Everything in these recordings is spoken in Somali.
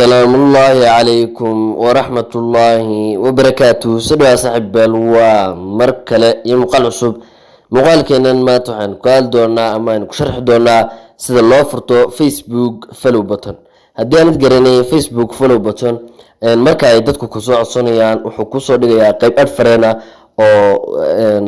السلام الله عليكم ورحمة الله وبركاته. سدوا صاحب ومركلة يمقال عصب مقال كنا ما تحن قال دونا أما نشرح دونا سيد الله فرطو فيسبوك فلو بطن هدي أنا تقرني فيسبوك فلو بطن المركة يدتكو كسوع صنيان وحكوسو دقيا قيب أدفرنا أو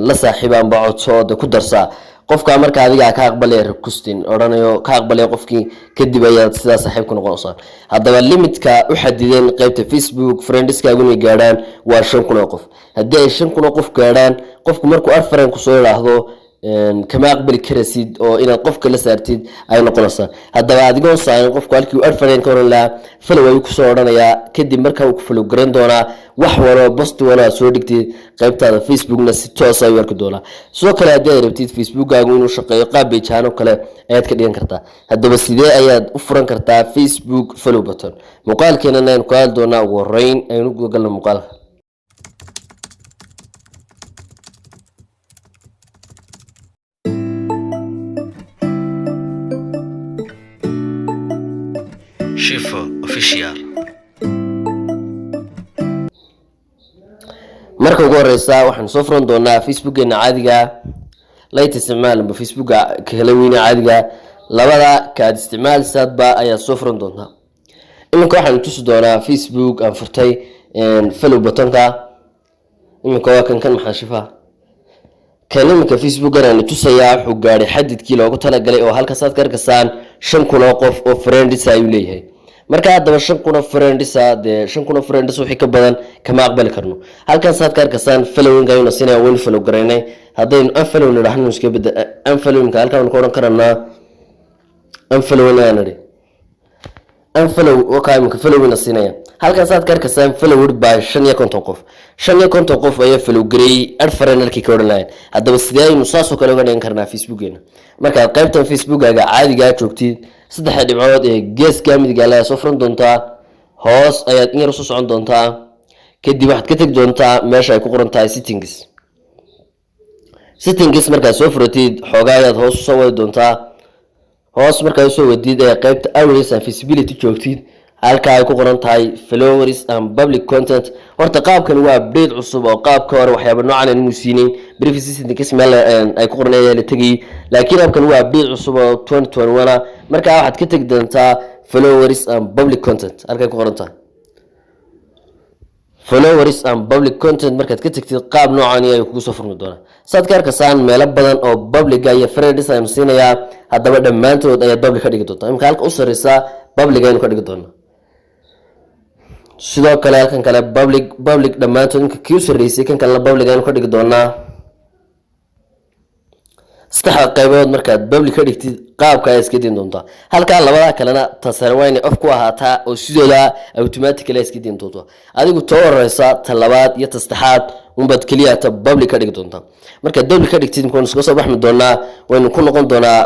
لصاحبان بعض صوت كدرسا qofka marka adiga ka aqbalay requestin oranayo ka aqbalay qofkii kadib ayaad sida saaxiibku noqonaysaa hadaba limitka u xadideen qaybta Facebook friendskaagu inay gaaraan waa 5,000 qof hadii ay 5,000 qof gaaraan qofku markuu arfaran ku soo yiraahdo kama aqbali karasid oo inaad qofka la saartid ay noqonaysaa hadaba adigoo saayin qofku halkii arfaran ka oran la falo way ku soo oranayaa kadib marka uu ku falo garan doona wax walo post wala soo dhigtay qaybtada Facebook-na si toos ah yarku doona soo kale hadii aad rabtid Facebook-gaagu inuu shaqeeyo qaab page-aan kale ayaad ka dhigan kartaa hadaba sidee ayaad u furan kartaa Facebook follow button muuqaalkeena aan ku hal doona ugu horeyn aynu ku galno muuqaalka Shifo official marka ugu horeysa waxaan soo furan doonaa Facebook-geena caadiga la isticmaalba Facebook-ga kala weyn caadiga labada ka isticmaal sadba ayaa soo furan doontaa iminka waxaan tusi doonaa Facebook aan furtay follow button-ka iminka waa kan maxaa shifa kalimanka Facebook-ga aan tusayaa wuxuu gaaray xadidkii loogu talagalay oo halka saad ka arkasaan 5,000 qof oo friends ay leeyahay marka hadaba 5,000 friends de 5,000 friends wixii ka badan kama aqbali karno halkan saad ka arkasaan following ayuu nasinaya wali follow gareynay hadaynu unfollow nidhaahno iska bada unfollowing halkan ku oran karnaa unfollow naanari unfollow okay marka following nasinaya halkan saad ka arkasaan followed by 5,000 qof 5,000 qof ayaa follow gareeyay arfaranalkii ka oran lahayn hadaba sidee aynu saaso kale uga dhigan karnaa Facebook-geena marka qaybtan Facebook-gaaga caadiga joogtid saddex dhibcood ee geeska midiga la soo furan doontaa hoos ayaad in yar soo socon doontaa kadib waxaad ka tag doontaa meesha ay ku qoran tahay settings marka soo furatid xogaayaad hoos soo wadi doontaa hoos marka soo wadid ee qaybta awareness and visibility joogtid halka ay ku qoran tahay followers and public content horta qaabkan waa update cusub oo qaabka hore waxyaabo noocan aan muusiinin privacy settings meel ay ku qoranayaan la tagay laakiin qaabkan waa update cusub oo 2021 marka waxaad ka tag doontaa followers and public content halka ay ku qoran tahay followers and public content markaad ka tagtid qaab noocan ay kugu soo furmi doona saad ka arkasaan meelo badan oo public iyo friends ay siinaya hadaba dhamaantood ayaa public ka dhigi doontaa imka halka u sareysa public aynu ka dhigi doonaa sidoo kale halkan kale public dhamaantood inka kii sareysay kan kale public aynu ka dhigi doonaa saddex qaybood markaad public ka dhigtid qaabka ay iska diin doontaa halka labada kalena tasarwayne off ku ahaataa oo sidooda automatically iska diin doonto adigu tooraysa talabaad iyo tastaxaad umbad kaliya ta public ka dhigi doontaa marka public ka dhigtid inkoon iska soo baxmi doonaa waynu ku noqon doonaa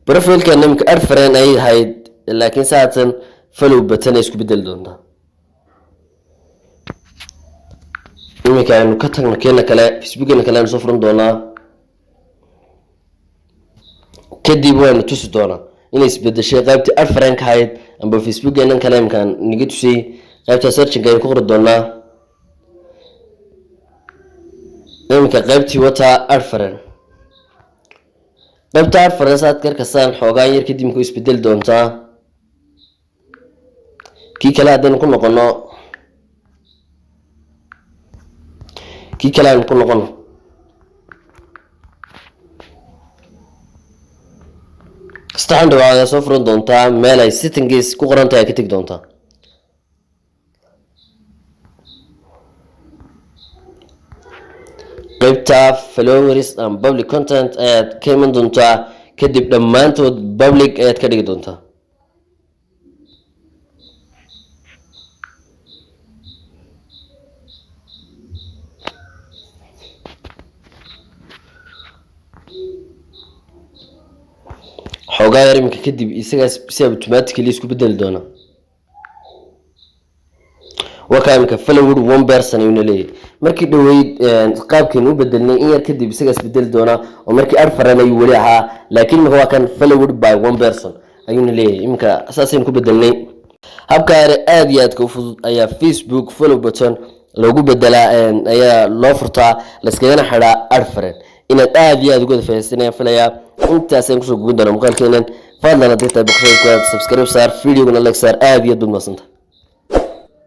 profile-keena nimka arfaran ay hayd laakiin saatan follow button isku bedel doontaa iminka aynu ka tagno keena kale Facebook-geena kale aynu soo furan doonaa kadib waynu tusi doonaa inay isbedeshay qaybtii arfaran ka hayd amba Facebook-geena kale imkaan niga tusay qaybta searching aynu ku qori doonaa iminka qaybtii wata arfaran qaybta arfaran saad ka arkasaan xoogaan yar kadib ku isbedel doontaa kii kale hadaynu ku noqono stand waa soo furan doontaa meel ay settings ku qoran tahay ka tag doontaa qaybta followers and public content ayaad ka iman doontaa kadib dhamaantood public ayaad ka dhigi doontaa xogaa yar iminka kadib isagaas si automatically isku bedeli doona waxa iminka followed one person ayuu leeyahay markii dhaweyd qaabkeen u bedelnay in yar kadib isagaas bedeli doona oo markii arfaran ayuu wali ahaa laakiin waa kan followed by one person ayuuna leeyahay. Iminka asaaseen ku bedelnay habkaani aad iyo aad ka fudud ayaa Facebook follow button loogu bedelaa ayaa loo furtaa la iskagana xidhaa ad friend inaad aad iyo aad uga faa'iideysanayaan filayaa. intaasaan kusoo guban doonaa muuqaalkeenan. fadlan haddii tahay boqortooyada subscribe saar, videogana like saar, aad iyo aad baad mahadsantahay.